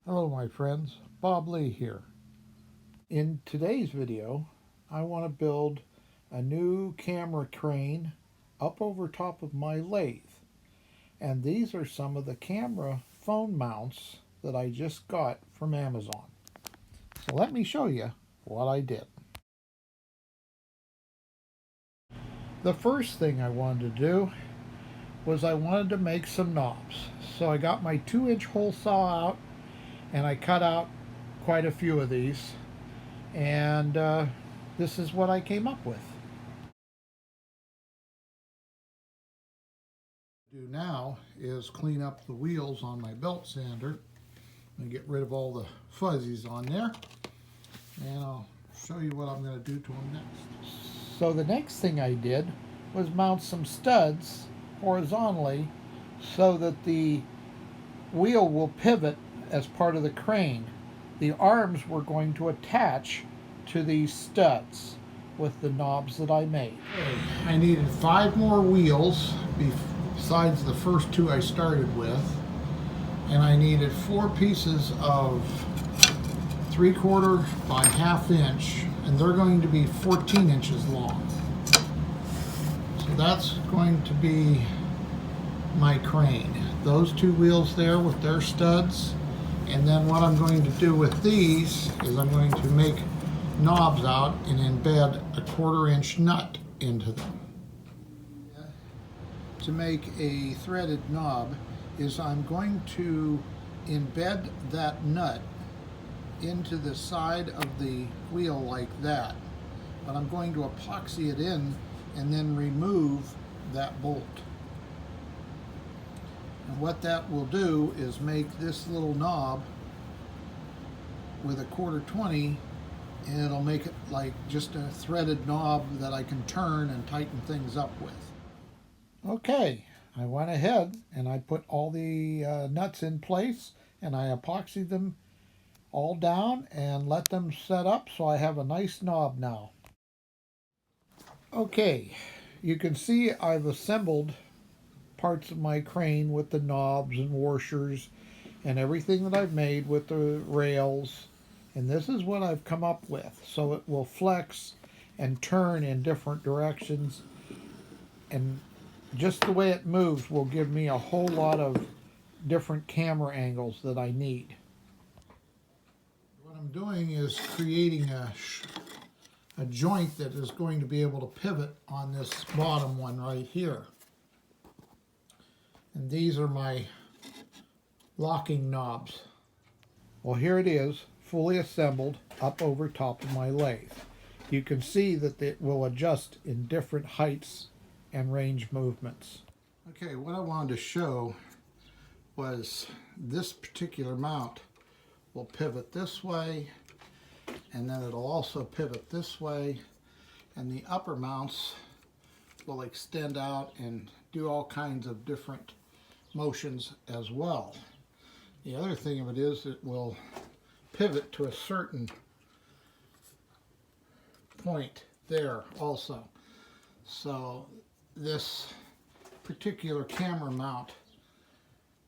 Hello my friends, Bob Lee here. In today's video, I want to build a new camera crane up over top of my lathe. And these are some of the camera phone mounts that I just got from Amazon. So let me show you what I did. The first thing I wanted to do was I wanted to make some knobs. So I got my 2-inch hole saw out and I cut out quite a few of these. And this is what I came up with. What I do now is clean up the wheels on my belt sander and get rid of all the fuzzies on there, and I'll show you what I'm going to do to them next. So the next thing I did was mount some studs horizontally so that the wheel will pivot as part of the crane. The arms were going to attach to these studs with the knobs that I made. I needed 5 more wheels besides the first 2 I started with, and I needed 4 pieces of 3/4 by 1/2 inch, and they're going to be 14 inches long. So that's going to be my crane. Those 2 wheels there with their studs, and then what I'm going to do with these is I'm going to make knobs out and embed a 1/4 inch nut into them. To make a threaded knob is I'm going to embed that nut into the side of the wheel like that, but I'm going to epoxy it in and then remove that bolt. And what that will do is make this little knob with a 1/4-20, and it'll make it like just a threaded knob that I can turn and tighten things up with. Okay, I went ahead and I put all the nuts in place and I epoxied them all down and let them set up so I have a nice knob now. Okay, you can see I've assembled parts of my crane with the knobs and washers and everything that I've made with the rails, and this is what I've come up with. So it will flex and turn in different directions, and just the way it moves will give me a whole lot of different camera angles that I need. What I'm doing is creating a joint that is going to be able to pivot on this bottom one right here. And these are my locking knobs. Well, here it is, fully assembled up over top of my lathe. You can see that it will adjust in different heights and range movements. Okay, what I wanted to show was this particular mount will pivot this way, and then it'll also pivot this way, and the upper mounts will extend out and do all kinds of different motions as well. The other thing of it is it will pivot to a certain point there also. So this particular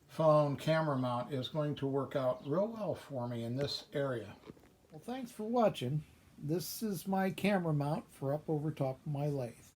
phone camera mount is going to work out real well for me in this area. Well, thanks for watching. This is my camera mount for up over top of my lathe.